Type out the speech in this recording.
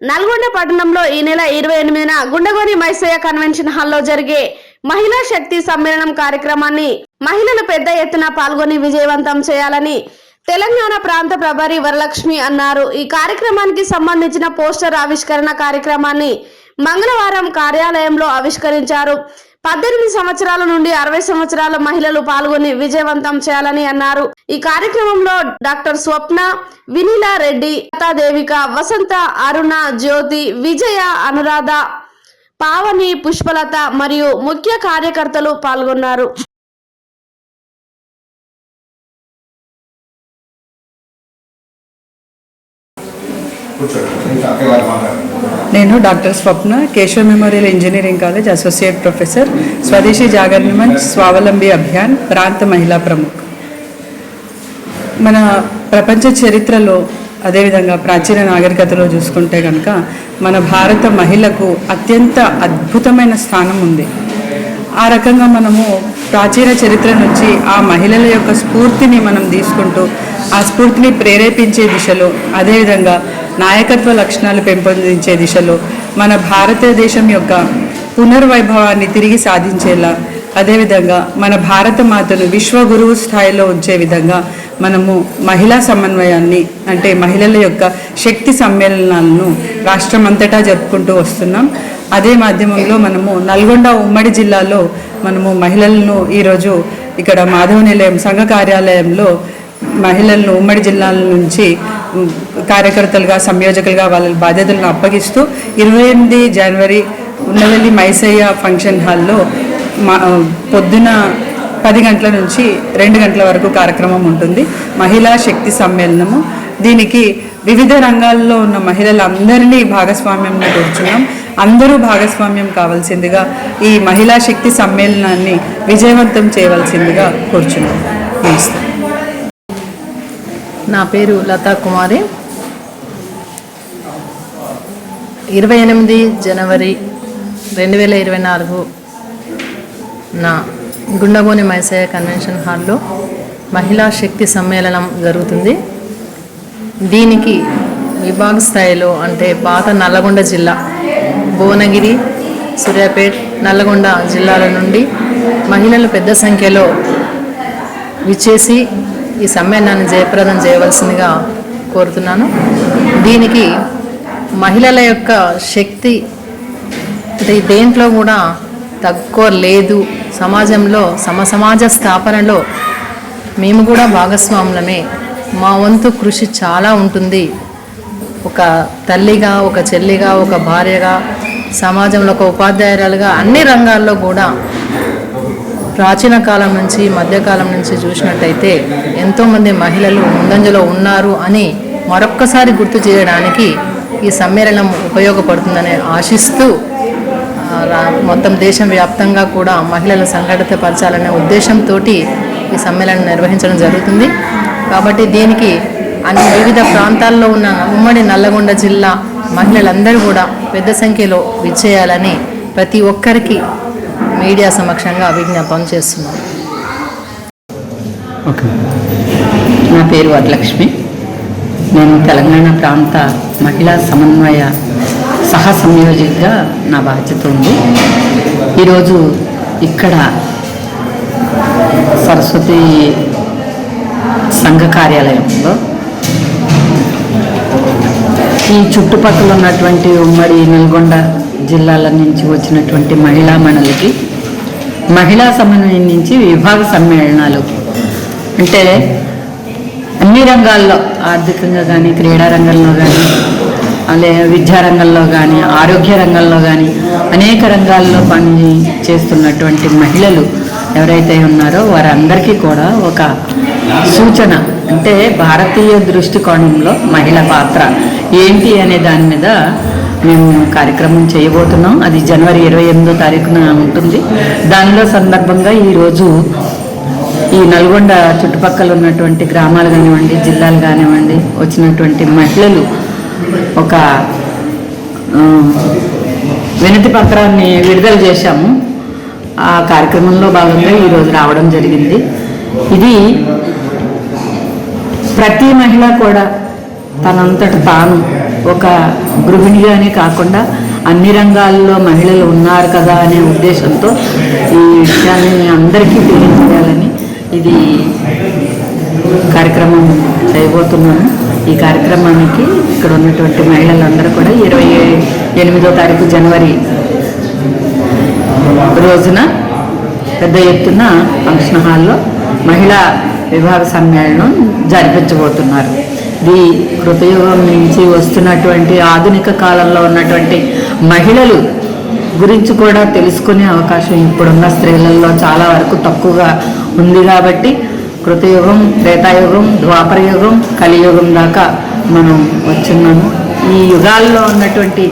నల్గొండ పట్టణంలో ఈ నెల 28న గుండగోని మైసయ్య కన్వెన్షన్ హాల్లో జరిగే మహిళా శక్తి సమ్మేళనం కార్యక్రమాన్ని మహిళలు పెద్ద ఎత్తున పాల్గొని విజయవంతం చేయాలని తెలంగాణ ప్రాంత ప్రభారి వరలక్ష్మి అన్నారు. ఈ కార్యక్రమానికి సంబంధించిన పోస్టర్ ఆవిష్కరణ కార్యక్రమాన్ని మంగళవారం కార్యాలయంలో ఆవిష్కరించారు. 18 సంవత్సరాల నుండి 60 సంవత్సరాల మహిళలు పాల్గొని విజయవంతం చేయాలని అన్నారు. ఈ కార్యక్రమంలో డాక్టర్ స్వప్న, వినీలా రెడ్డి, దేవిక, వసంత, అరుణ, జ్యోతి, విజయ, అనురాధ, పావని, పుష్పలత మరియు ముఖ్య కార్యకర్తలు పాల్గొన్నారు. నేను doctor Swapna, Keshava memorial engineering college associate professor, Swadeshi Jagaran మంచ్, స్వావలంబి అభియాన్, ప్రాంత మహిళా ప్రముఖ్. మన ప్రపంచ చరిత్రలో అదేవిధంగా ప్రాచీన నాగరికతలో చూసుకుంటే కనుక మన భారత మహిళకు అత్యంత అద్భుతమైన స్థానం ఉంది. ఆ రకంగా మనము ప్రాచీన చరిత్ర నుంచి ఆ మహిళల యొక్క స్ఫూర్తిని మనం తీసుకుంటూ ఆ స్ఫూర్తిని ప్రేరేపించే దిశలో, అదేవిధంగా నాయకత్వ లక్షణాలు పెంపొందించే దిశలో మన భారతదేశం యొక్క పునర్వైభవాన్ని తిరిగి సాధించేలా, అదేవిధంగా మన భారత మాతను విశ్వగురువు స్థాయిలో ఉంచే విధంగా మనము మహిళా సమన్వయాన్ని అంటే మహిళల యొక్క శక్తి సమ్మేళనాలను రాష్ట్రమంతటా జరుపుకుంటూ వస్తున్నాం. అదే మాధ్యమంలో మనము నల్గొండ ఉమ్మడి జిల్లాలో మనము మహిళలను ఈరోజు ఇక్కడ మాధవ నిలయం సంఘ కార్యాలయంలో మహిళలను ఉమ్మడి జిల్లాల నుంచి కార్యకర్తలుగా, సంయోజకులుగా వాళ్ళ బాధ్యతలను అప్పగిస్తూ 28 జనవరి ఉన్నవెల్లి మైసయ్య ఫంక్షన్ హాల్లో పొద్దున 10 గంటల నుంచి 2 గంటల వరకు కార్యక్రమం ఉంటుంది. మహిళా శక్తి సమ్మేళనము. దీనికి వివిధ రంగాల్లో ఉన్న మహిళలందరినీ భాగస్వామ్యంలో కూర్చున్నాం. అందరూ భాగస్వామ్యం కావాల్సిందిగా ఈ మహిళా శక్తి సమ్మేళనాన్ని విజయవంతం చేయవలసిందిగా కూర్చున్నాం. నమస్తే. నా పేరు లతా కుమారి. 28 జనవరి 2024 నా గుండగోని మైసయ్య కన్వెన్షన్ హాల్లో మహిళా శక్తి సమ్మేళనం జరుగుతుంది. దీనికి విభాగ స్థాయిలో అంటే పాత నల్లగొండ జిల్లా, భువనగిరి, సూర్యాపేట్, నల్లగొండ జిల్లాల నుండి మహిళలు పెద్ద సంఖ్యలో విచ్చేసి ఈ సమ్మేళనాన్ని జయప్రదం చేయవలసిందిగా కోరుతున్నాను. దీనికి మహిళల యొక్క శక్తి దేంట్లో కూడా తక్కువ లేదు. సమాజంలో సమాజ స్థాపనలో మేము కూడా భాగస్వాములమే. మా వంతు కృషి చాలా ఉంటుంది. ఒక తల్లిగా, ఒక చెల్లిగా, ఒక భార్యగా, సమాజంలో ఒక ఉపాధ్యాయురాలుగా అన్ని రంగాల్లో కూడా ప్రాచీన కాలం నుంచి మధ్యకాలం నుంచి చూసినట్టయితే ఎంతోమంది మహిళలు ముందంజలో ఉన్నారు అని మరొక్కసారి గుర్తు చేయడానికి ఈ సమ్మేళనం ఉపయోగపడుతుందని ఆశిస్తూ మొత్తం దేశం వ్యాప్తంగా కూడా మహిళలు సంఘటితపరచాలనే ఉద్దేశంతో ఈ సమ్మేళనం నిర్వహించడం జరుగుతుంది. కాబట్టి దీనికి అన్ని వివిధ ప్రాంతాల్లో ఉన్న ఉమ్మడి నల్లగొండ జిల్లా మహిళలందరూ కూడా పెద్ద సంఖ్యలో విచ్చేయాలని ప్రతి ఒక్కరికి మీడియా సమక్షంగా విజ్ఞాపన చేస్తున్నాను. నా పేరు వరలక్ష్మి. నేను తెలంగాణ ప్రాంత మహిళా సమన్వయ సహ సంయోజకుగా నా బాధ్యత ఉంది. ఈరోజు ఇక్కడ సరస్వతి సంఘ కార్యాలయంలో ఈ చుట్టుపక్కల ఉన్నటువంటి ఉమ్మడి నల్గొండ జిల్లాల నుంచి వచ్చినటువంటి మహిళా మండలికి మహిళా సమన్వయం నుంచి విభాగ సమ్మేళనాలు అంటే అన్ని రంగాల్లో, ఆర్థికంగా కానీ, క్రీడా రంగంలో కానీ, అలాగే విద్యారంగంలో కానీ, ఆరోగ్య రంగంలో కానీ అనేక రంగాల్లో పని చేస్తున్నటువంటి మహిళలు ఎవరైతే ఉన్నారో వారందరికీ కూడా ఒక సూచన అంటే భారతీయ దృష్టికోణంలో మహిళ పాత్ర ఏంటి అనే దాని మీద మేము కార్యక్రమం చేయబోతున్నాం. అది జనవరి 28వ తారీఖున ఉంటుంది. దానిలో సందర్భంగా ఈరోజు ఈ నల్గొండ చుట్టుపక్కల ఉన్నటువంటి గ్రామాలు కానివ్వండి, జిల్లాలు కానివ్వండి వచ్చినటువంటి మహిళలు ఒక వినతి పత్రాన్ని విడుదల చేశాము. ఆ కార్యక్రమంలో భాగంగా ఈరోజు రావడం జరిగింది. ఇది ప్రతి మహిళ కూడా తనంతట తాను ఒక గృహిణిగానే కాకుండా అన్ని రంగాల్లో మహిళలు ఉన్నారు కదా అనే ఉద్దేశంతో ఈ విషయాన్ని అందరికీ తెలియజేయాలని ఇది కార్యక్రమం చేయబోతున్నాను. ఈ కార్యక్రమానికి ఇక్కడ ఉన్నటువంటి మహిళలందరూ కూడా 28వ తారీఖు జనవరి రోజున పెద్ద ఎత్తున ఫంక్షన్ హాల్లో మహిళా విభాగ సమ్మేళనం జరిపించబోతున్నారు. ఇది కృతయుగం నుంచి వస్తున్నటువంటి ఆధునిక కాలంలో ఉన్నటువంటి మహిళలు గురించి కూడా తెలుసుకునే అవకాశం ఇప్పుడున్న స్త్రీలలో చాలా వరకు తక్కువగా ఉంది. కాబట్టి కృతయుగం, త్రేతాయుగం, ద్వాపరయుగం, కలియుగం దాకా మనం వచ్చున్నాము. ఈ యుగాల్లో ఉన్నటువంటి